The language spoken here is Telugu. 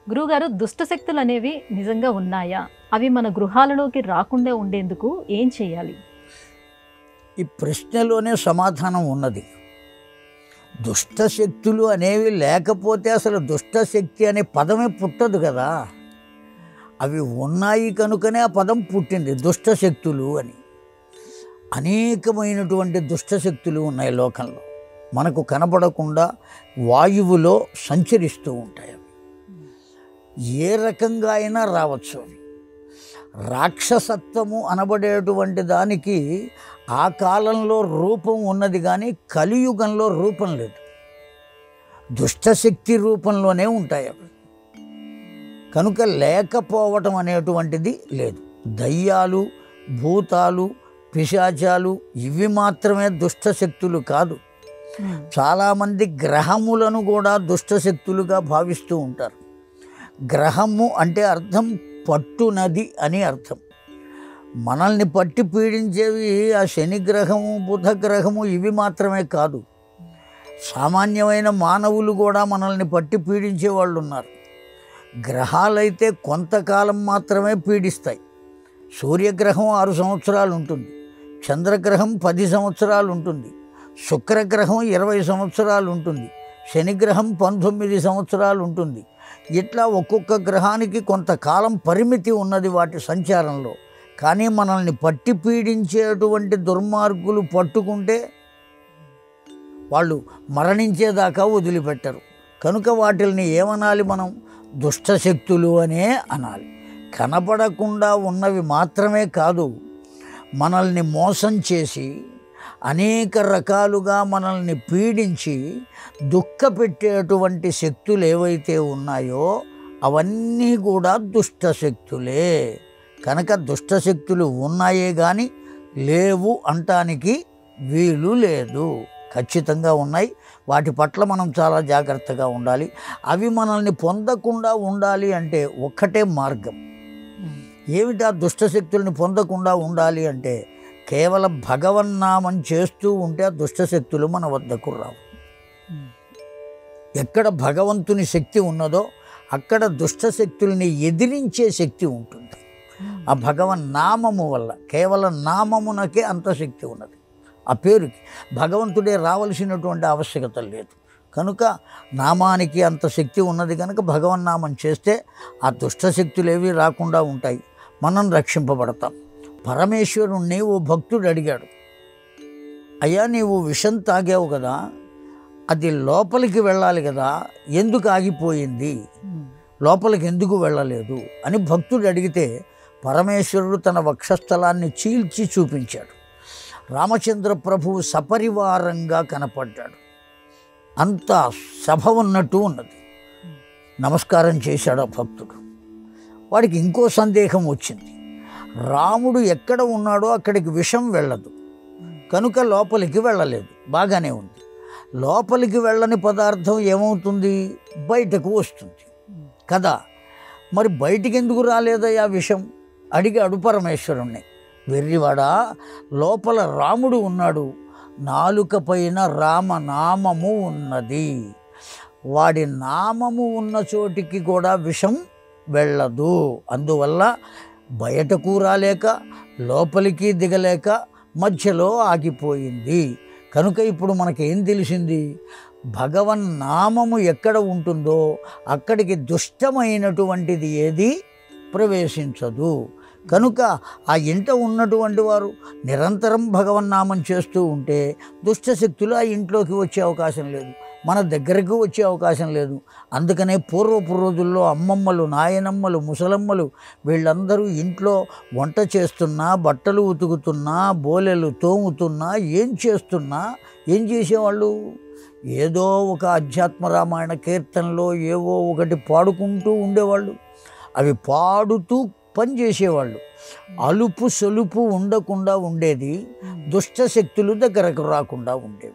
గురువుగారు, దుష్ట శక్తులు అనేవి నిజంగా ఉన్నాయా? అవి మన గృహాలలోకి రాకుండా ఉండేందుకు ఏం చేయాలి? ఈ ప్రశ్నలోనే సమాధానం ఉన్నది. దుష్టశక్తులు అనేవి లేకపోతే అసలు దుష్టశక్తి అనే పదమే పుట్టదు కదా. అవి ఉన్నాయి కనుకనే ఆ పదం పుట్టింది, దుష్టశక్తులు అని. అనేకమైనటువంటి దుష్టశక్తులు ఉన్నాయి లోకంలో, మనకు కనబడకుండా వాయువులో సంచరిస్తూ ఉంటాయి. అవి ఏ రకంగా అయినా రావచ్చు. అవి రాక్షసత్వము అనబడేటువంటి దానికి ఆ కాలంలో రూపం ఉన్నది, కానీ కలియుగంలో రూపం లేదు. దుష్టశక్తి రూపంలోనే ఉంటాయి అవి. కనుక లేకపోవటం అనేటువంటిది లేదు. దయ్యాలు, భూతాలు, పిశాచాలు ఇవి మాత్రమే దుష్టశక్తులు కాదు. చాలామంది గ్రహములను కూడా దుష్టశక్తులుగా భావిస్తూ ఉంటారు. గ్రహము అంటే అర్థం పట్టునది అని అర్థం. మనల్ని పట్టి పీడించేవి ఆ శని గ్రహము, బుధ గ్రహము ఇవి మాత్రమే కాదు. సామాన్యమైన మానవులు కూడా మనల్ని పట్టి పీడించే వాళ్ళు ఉన్నారు. గ్రహాలైతే కొంతకాలం మాత్రమే పీడిస్తాయి. సూర్యగ్రహం 6 సంవత్సరాలు ఉంటుంది, చంద్రగ్రహం 10 సంవత్సరాలు ఉంటుంది, శుక్రగ్రహం 20 సంవత్సరాలు ఉంటుంది, శనిగ్రహం 19 సంవత్సరాలు ఉంటుంది. ఇట్లా ఒక్కొక్క గ్రహానికి కొంతకాలం పరిమితి ఉన్నది వాటి సంచారంలో. కానీ మనల్ని పట్టి పీడించేటువంటి దుర్మార్గులు పట్టుకుంటే వాళ్ళు మరణించేదాకా వదిలిపెట్టరు. కనుక వాటిని ఏమనాలి మనం? దుష్టశక్తులు అనే అనాలి. కనపడకుండా ఉన్నవి మాత్రమే కాదు, మనల్ని మోసం చేసి అనేక రకాలుగా మనల్ని పీడించి దుఃఖపెట్టేటువంటి శక్తులు ఏవైతే ఉన్నాయో అవన్నీ కూడా దుష్టశక్తులే. కనుక దుష్టశక్తులు ఉన్నాయే కానీ లేవు అంటానికి వీలు లేదు. ఖచ్చితంగా ఉన్నాయి. వాటి పట్ల మనం చాలా జాగ్రత్తగా ఉండాలి. అవి మనల్ని పొందకుండా ఉండాలి అంటే ఒక్కటే మార్గం. ఏమిటా దుష్టశక్తుల్ని పొందకుండా ఉండాలి అంటే కేవలం భగవన్నామం చేస్తూ ఉంటే ఆ దుష్టశక్తులు మన వద్దకు రావు. ఎక్కడ భగవంతుని శక్తి ఉన్నదో అక్కడ దుష్టశక్తుల్ని ఎదిరించే శక్తి ఉంటుంది. ఆ భగవన్నామము వల్ల, కేవలం నామమునకే అంత శక్తి ఉన్నది. ఆ పేరుకి భగవంతుడే రావలసినటువంటి ఆవశ్యకత లేదు. కనుక నామానికి అంత శక్తి ఉన్నది. కనుక భగవన్నామం చేస్తే ఆ దుష్టశక్తులు ఏవి రాకుండా ఉంటాయి, మనం రక్షింపబడతాం. పరమేశ్వరుణ్ణి ఓ భక్తుడు అడిగాడు, అయ్యా నీవు విషం తాగావు కదా, అది లోపలికి వెళ్ళాలి కదా, ఎందుకు ఆగిపోయింది, లోపలికి ఎందుకు వెళ్ళలేదు అని భక్తుడు అడిగితే పరమేశ్వరుడు తన వక్షస్థలాన్ని చీల్చి చూపించాడు. రామచంద్ర ప్రభువు సపరివారంగా కనపడ్డాడు. అంత సభ ఉన్నట్టు ఉన్నది. నమస్కారం చేశాడు ఆ భక్తుడు. వాడికి ఇంకో సందేహం వచ్చింది. రాముడు ఎక్కడ ఉన్నాడో అక్కడికి విషం వెళ్ళదు, కనుక లోపలికి వెళ్ళలేదు. బాగానే ఉంది. లోపలికి వెళ్ళని పదార్థం ఏమవుతుంది? బయటకు వస్తుంది కదా. మరి బయటికి ఎందుకు రాలేదయ్యా విషం అడిగాడు పరమేశ్వరుణ్ణి. వెర్రివాడా, లోపల రాముడు ఉన్నాడు, నాలుక పైన రామనామము ఉన్నది. వాడి నామము ఉన్న చోటికి కూడా విషం వెళ్ళదు. అందువల్ల బయటకు రాలేక లోపలికి దిగలేక మధ్యలో ఆగిపోయింది. కనుక ఇప్పుడు మనకేం తెలిసింది? భగవన్నామము ఎక్కడ ఉంటుందో అక్కడికి దుష్టమైనటువంటిది ఏది ప్రవేశించదు. కనుక ఆ ఇంట ఉన్నటువంటి వారు నిరంతరం భగవన్నామం చేస్తూ ఉంటే దుష్టశక్తులు ఆ ఇంట్లోకి వచ్చే అవకాశం లేదు, మన దగ్గరకు వచ్చే అవకాశం లేదు. అందుకనే పూర్వపు రోజుల్లో అమ్మమ్మలు, నాయనమ్మలు, ముసలమ్మలు వీళ్ళందరూ ఇంట్లో వంట చేస్తున్నా, బట్టలు ఉతుకుతున్నా, బోలెలు తోముతున్నా, ఏం చేస్తున్నా ఏం చేసేవాళ్ళు? ఏదో ఒక అధ్యాత్మ రామాయణ కీర్తనలో ఏవో ఒకటి పాడుకుంటూ ఉండేవాళ్ళు. అవి పాడుతూ పనిచేసేవాళ్ళు. అలుపు సొలుపు ఉండకుండా ఉండేది, దుష్టశక్తులు దగ్గరకు రాకుండా ఉండేవి.